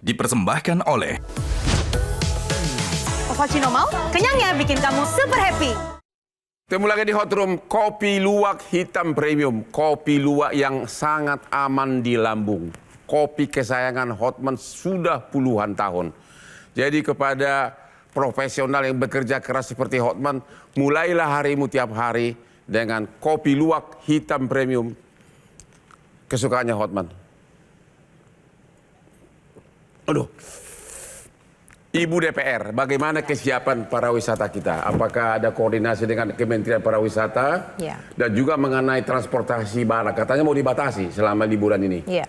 dipersembahkan oleh Cappuccino mau? Kenyangnya bikin kamu super happy. Ketemu lagi di Hot Room, kopi luwak hitam premium. Kopi luwak yang sangat aman di lambung. Kopi kesayangan Hotman sudah puluhan tahun. Jadi kepada profesional yang bekerja keras seperti Hotman, mulailah harimu tiap hari dengan kopi luwak hitam premium. Kesukaannya Hotman. Aduh. Ibu DPR, bagaimana kesiapan pariwisata kita? Apakah ada koordinasi dengan Kementerian Pariwisata? Ya. Dan juga mengenai transportasi barang, katanya mau dibatasi selama liburan ini. Iya.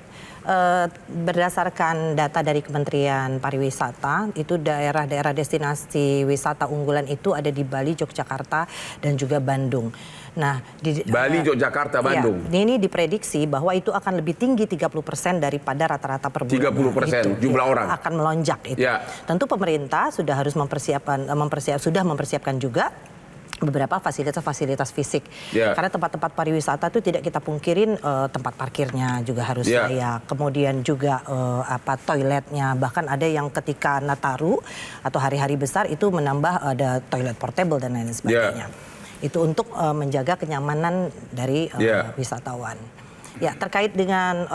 Berdasarkan data dari Kementerian Pariwisata, itu daerah-daerah destinasi wisata unggulan itu ada di Bali, Yogyakarta, dan juga Bandung. Nah, di Bali, Yogyakarta, Bandung. Ya, ini diprediksi bahwa itu akan lebih tinggi 30% daripada rata-rata per bulan. 30% jumlah orang akan melonjak itu. Ya. Tentu pemerintah sudah harus sudah mempersiapkan juga beberapa fasilitas-fasilitas fisik. Ya. Karena tempat-tempat pariwisata itu tidak kita pungkirin tempat parkirnya juga harus Ya. layak. Kemudian juga toiletnya, bahkan ada yang ketika Nataru atau hari-hari besar itu menambah ada toilet portable dan lain sebagainya. Itu untuk menjaga kenyamanan dari wisatawan. Ya, terkait dengan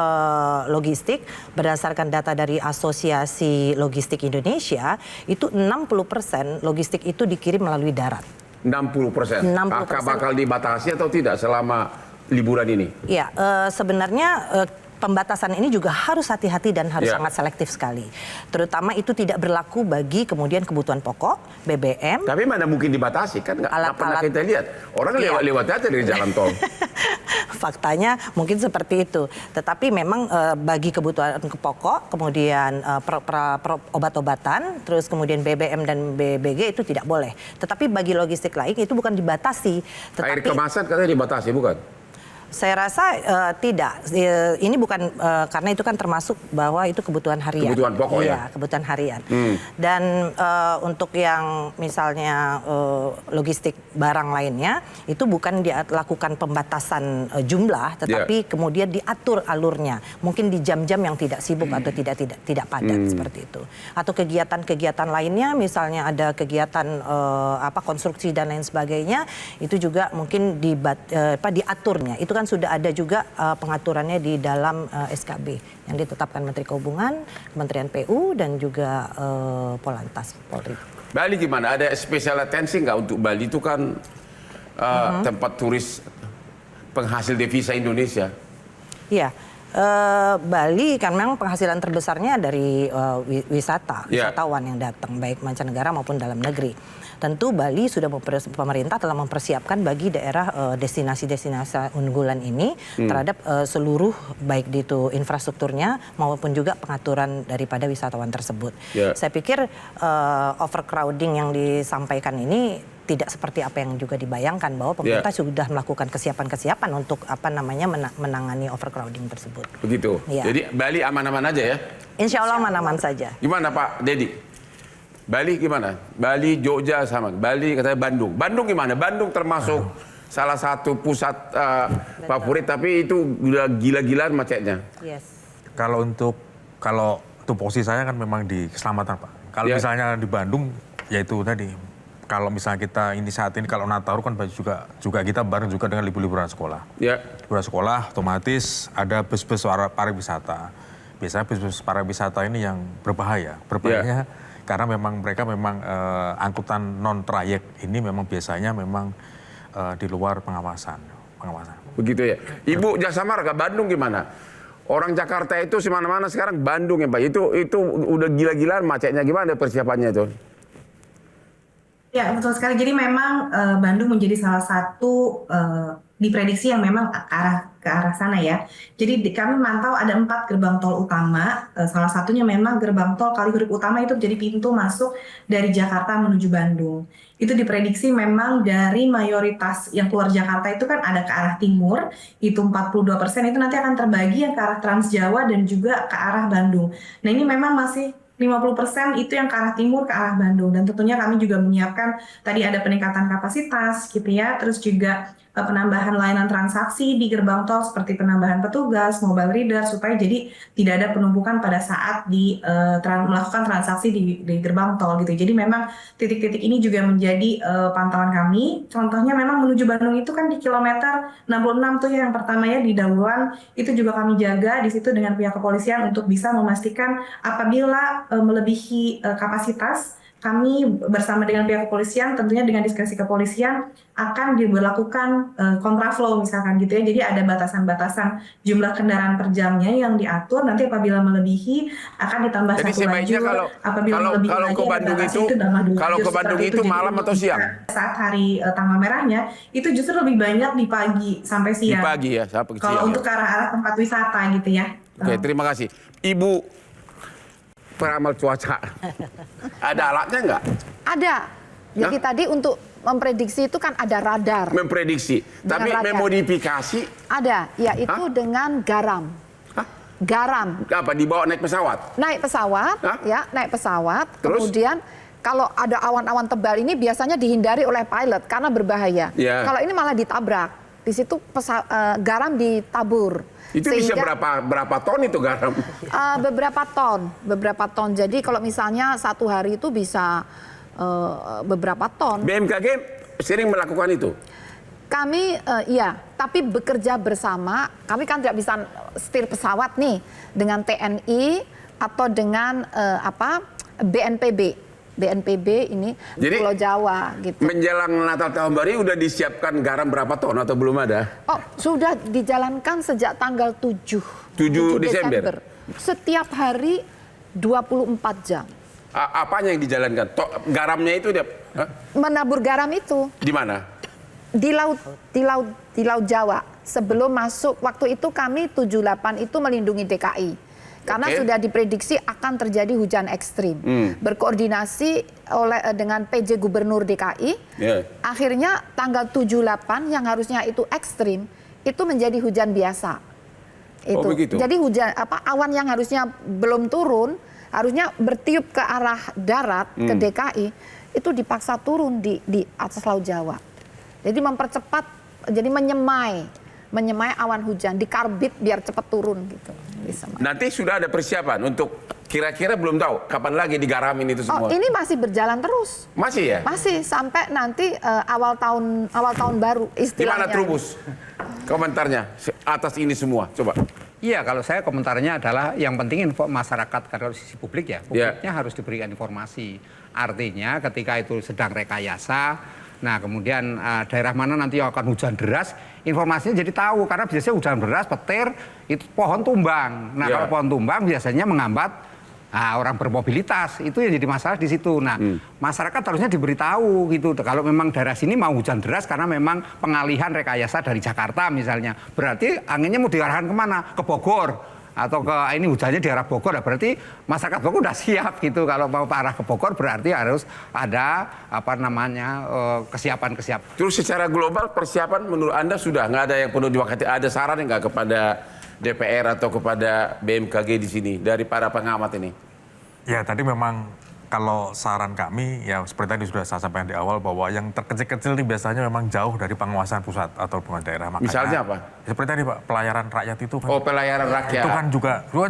logistik, berdasarkan data dari Asosiasi Logistik Indonesia, itu 60% logistik itu dikirim melalui darat. 60%. 60%. Bakal dibatasi atau tidak selama liburan ini? Ya, sebenarnya pembatasan ini juga harus hati-hati dan harus sangat selektif sekali. Terutama itu tidak berlaku bagi kemudian kebutuhan pokok, BBM. Tapi mana mungkin dibatasi, kan nggak pernah kita lihat. Orang lewat aja dari jalan tol. Faktanya mungkin seperti itu. Tetapi memang bagi kebutuhan pokok, kemudian obat-obatan, terus kemudian BBM dan BBG itu tidak boleh. Tetapi bagi logistik lain itu bukan dibatasi. Air kemasan katanya dibatasi, bukan? Saya rasa tidak. Ini bukan karena itu kan termasuk bahwa itu kebutuhan harian. Kebutuhan pokok ya? Kebutuhan harian. Dan untuk yang misalnya logistik barang lainnya, itu bukan dilakukan pembatasan jumlah, tetapi kemudian diatur alurnya. Mungkin di jam-jam yang tidak sibuk atau tidak padat seperti itu. Atau kegiatan-kegiatan lainnya, misalnya ada kegiatan konstruksi dan lain sebagainya, itu juga mungkin diaturnya. Itu kan sudah ada juga pengaturannya di dalam SKB yang ditetapkan Menteri Perhubungan, Kementerian PU, dan juga Polantas, Polri. Bali gimana? Ada special attention nggak untuk Bali? Itu kan tempat turis penghasil devisa Indonesia. Iya. Bali kan memang penghasilan terbesarnya dari wisatawan yang datang, baik mancanegara maupun dalam negeri. Tentu Bali sudah pemerintah telah mempersiapkan bagi daerah destinasi-destinasi unggulan ini terhadap seluruh baik itu infrastrukturnya maupun juga pengaturan daripada wisatawan tersebut. Saya pikir overcrowding yang disampaikan ini tidak seperti apa yang juga dibayangkan, bahwa pemerintah sudah melakukan kesiapan-kesiapan untuk menangani overcrowding tersebut. Begitu. Ya. Jadi Bali aman-aman aja ya? Insya Allah aman-aman saja. Gimana Pak Dedi? Bali gimana? Bali, Jogja sama. Bali katanya Bandung. Bandung gimana? Bandung termasuk salah satu pusat favorit, tapi itu udah gila-gilaan macetnya. Yes. Kalau tupoksi saya kan memang di keselamatan Pak. Kalau misalnya di Bandung, yaitu tadi. Kalau misalnya kita ini saat ini kalau Nataru kan juga kita bareng juga dengan liburan sekolah. Liburan sekolah otomatis ada bus-bus pariwisata. Biasanya bus-bus pariwisata ini yang berbahaya. Berbahayanya karena memang mereka angkutan non trayek ini memang biasanya di luar pengawasan. Begitu ya. Ibu Jasa Marga, Bandung gimana? Orang Jakarta itu semana-mana sekarang Bandung ya Pak. Itu udah gila-gilaan macetnya, gimana persiapannya itu? Ya, betul sekali. Jadi memang Bandung menjadi salah satu diprediksi yang memang ke arah sana ya. Jadi kami mantau ada 4 gerbang tol utama. Salah satunya memang gerbang tol Kalihurip Utama itu menjadi pintu masuk dari Jakarta menuju Bandung. Itu diprediksi memang dari mayoritas yang keluar Jakarta itu kan ada ke arah timur, itu 42%, itu nanti akan terbagi yang ke arah Trans Jawa dan juga ke arah Bandung. Nah ini memang masih 50% itu yang ke arah timur, ke arah Bandung. Dan tentunya kami juga menyiapkan tadi ada peningkatan kapasitas gitu ya, terus juga penambahan layanan transaksi di gerbang tol seperti penambahan petugas, mobile reader, supaya jadi tidak ada penumpukan pada saat melakukan transaksi di gerbang tol gitu. Jadi memang titik-titik ini juga menjadi pantauan kami. Contohnya memang menuju Bandung itu kan di kilometer 66 tuh yang pertama ya di Dawuan, itu juga kami jaga di situ dengan pihak kepolisian untuk bisa memastikan apabila melebihi kapasitas, kami bersama dengan pihak kepolisian, tentunya dengan diskresi kepolisian, akan diberlakukan kontraflow misalkan gitu ya. Jadi ada batasan-batasan jumlah kendaraan per jamnya yang diatur. Nanti apabila melebihi akan ditambah Jadi satu sebaiknya lajur. Apabila melebihi kalau lagi ke ada Bandung batasnya itu tambah dua kalau lajur. ke Bandung Seperti itu Jadi malam atau siang? Saat hari tanggal merahnya itu justru lebih banyak di pagi sampai Di siang. pagi ya, sampai Kalau siang. untuk ke arah tempat wisata gitu ya. Oke, terima kasih. Ibu peramal cuaca. Ada alatnya nggak? Ada. Jadi tadi untuk memprediksi itu kan ada radar. Memprediksi. Dengan Tapi radar. memodifikasi Ada, yaitu Hah? dengan garam. Hah? Garam. apa dibawa naik pesawat? Naik pesawat, Hah? ya, naik pesawat. Terus? Kemudian kalau ada awan-awan tebal ini biasanya dihindari oleh pilot karena berbahaya. Ya. Kalau ini malah ditabrak. Di situ garam ditabur. Itu bisa berapa ton itu garam? Beberapa ton. Jadi kalau misalnya satu hari itu bisa beberapa ton. BMKG sering melakukan itu. Kami iya, tapi bekerja bersama. Kami kan tidak bisa setir pesawat nih dengan TNI atau dengan BNPB ini Jadi, Pulau Jawa gitu. Menjelang Natal tahun baru udah disiapkan garam berapa ton atau belum ada? Oh, sudah dijalankan sejak tanggal 7 Desember. Setiap hari 24 jam. Apanya yang dijalankan? Garamnya itu dia Menabur garam itu di mana? di laut Jawa. Sebelum masuk waktu itu kami 78 itu melindungi DKI. Karena Oke. sudah diprediksi akan terjadi hujan ekstrim. Berkoordinasi dengan PJ Gubernur DKI. Yeah. Akhirnya tanggal 78 yang harusnya itu ekstrim itu menjadi hujan biasa. Oh, begitu. Jadi awan yang harusnya belum turun, harusnya bertiup ke arah darat ke DKI, itu dipaksa turun di atas Laut Jawa. Jadi mempercepat, jadi menyemai awan hujan, dikarbit biar cepat turun gitu. Nanti sudah ada persiapan untuk kira-kira belum tahu kapan lagi digaramin itu semua. Oh, ini masih berjalan terus. Masih ya? Masih sampai nanti awal tahun baru istilahnya. Gimana Trubus? Komentarnya atas ini semua, coba. Iya, kalau saya komentarnya adalah yang penting masyarakat karena sisi publik ya, publiknya harus diberikan informasi. Artinya ketika itu sedang rekayasa, nah kemudian daerah mana nanti akan hujan deras, informasinya jadi tahu karena biasanya hujan deras, petir, itu pohon tumbang. Nah kalau pohon tumbang biasanya menghambat orang bermobilitas, itu yang jadi masalah di situ. Nah, masyarakat harusnya diberitahu gitu. Kalau memang daerah sini mau hujan deras karena memang pengalihan rekayasa dari Jakarta misalnya, berarti anginnya mau diarahkan kemana? Ke Bogor atau ke ini hujannya di arah Bogor. Berarti masyarakat Bogor udah siap gitu. Kalau mau ke arah ke Bogor berarti harus ada kesiapan. Terus secara global persiapan menurut Anda sudah nggak ada yang perlu diwakili? Ada saran nggak kepada DPR atau kepada BMKG di sini dari para pengamat ini? Ya tadi memang kalau saran kami ya seperti tadi sudah saya sampaikan di awal bahwa yang terkecil-kecil ini biasanya memang jauh dari penguasaan pusat atau penguasaan daerah. Makanya, misalnya apa? Seperti tadi Pak, pelayaran rakyat itu kan. Oh, pelayaran rakyat. Itu kan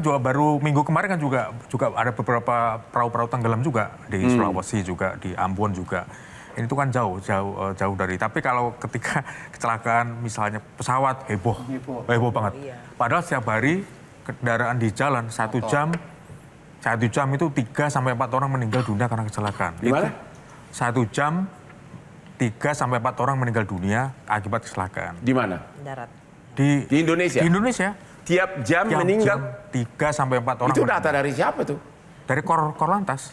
juga baru minggu kemarin kan juga ada beberapa perahu-perahu tenggelam juga di Sulawesi juga, di Ambon juga. Ini tuh kan jauh dari. Tapi kalau ketika kecelakaan misalnya pesawat heboh banget. Padahal setiap hari kendaraan di jalan 1 jam itu 3 sampai 4 orang meninggal dunia karena kecelakaan. Gimana? 1 jam 3 sampai 4 orang meninggal dunia akibat kecelakaan. Di mana? Darat. Di Indonesia. Di Indonesia. Tiap jam meninggal. 3 sampai 4 orang. Itu data dari siapa tuh? Dari Korlantas.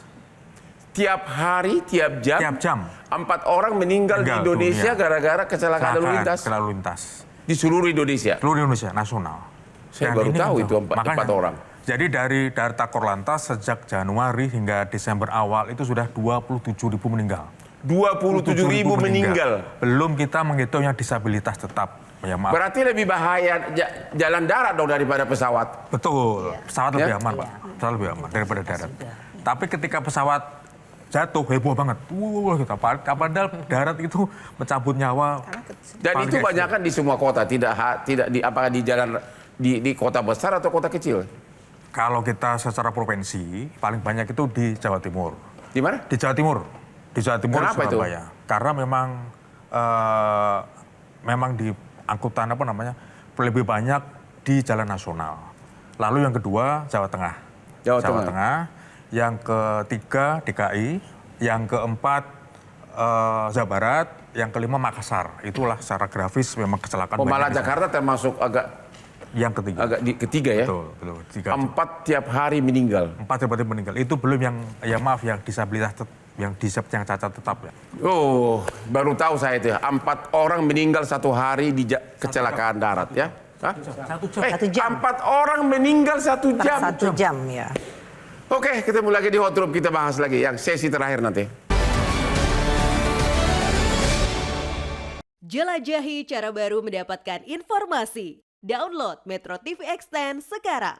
Tiap hari, tiap jam. 4 orang meninggal di Indonesia gara-gara kecelakaan lalu lintas. Di seluruh Indonesia. Seluruh Indonesia nasional. Saya baru tahu itu 4 orang. Jadi dari data Korlantas sejak Januari hingga Desember awal itu sudah 27.000 meninggal. 27.000 meninggal. Belum kita menghitung yang disabilitas tetap. Ya, maaf. Berarti lebih bahaya jalan darat dong daripada pesawat. Betul. Pesawat lebih aman, Pak. Pesawat lebih aman daripada darat. Tapi ketika pesawat jatuh heboh banget. Gitu. Padahal darat itu mencabut nyawa. Dan paling itu ekstrim. banyak kan di semua kota, tidak di apakah di jalan di kota besar atau kota kecil? Kalau kita secara provinsi paling banyak itu di Jawa Timur. Di mana? Di Jawa Timur. Di Jawa Timur Kenapa itu? Surabaya. Karena memang di angkutan apa namanya lebih banyak di jalan nasional. Lalu yang kedua Jawa Tengah. Jawa Tengah. Yang ketiga DKI, yang keempat Jawa Barat, yang kelima Makassar. Itulah secara grafis memang kecelakaan. Malah banyak di sana. Jakarta termasuk Yang ketiga. ketiga ya. Betul. Tiga. 4 tiap hari meninggal. 4 tiap hari meninggal. Itu belum yang maaf yang disabilitas yang cacat tetap ya. Oh, baru tahu saya itu. 4 orang meninggal satu hari di kecelakaan darat ya. Hah? 1 jam. 4 orang meninggal 1 jam. 1 jam ya. Oke, ketemu lagi di Hot Room, kita bahas lagi yang sesi terakhir nanti. Jelajahi cara baru mendapatkan informasi. Download Metro TV Extend sekarang.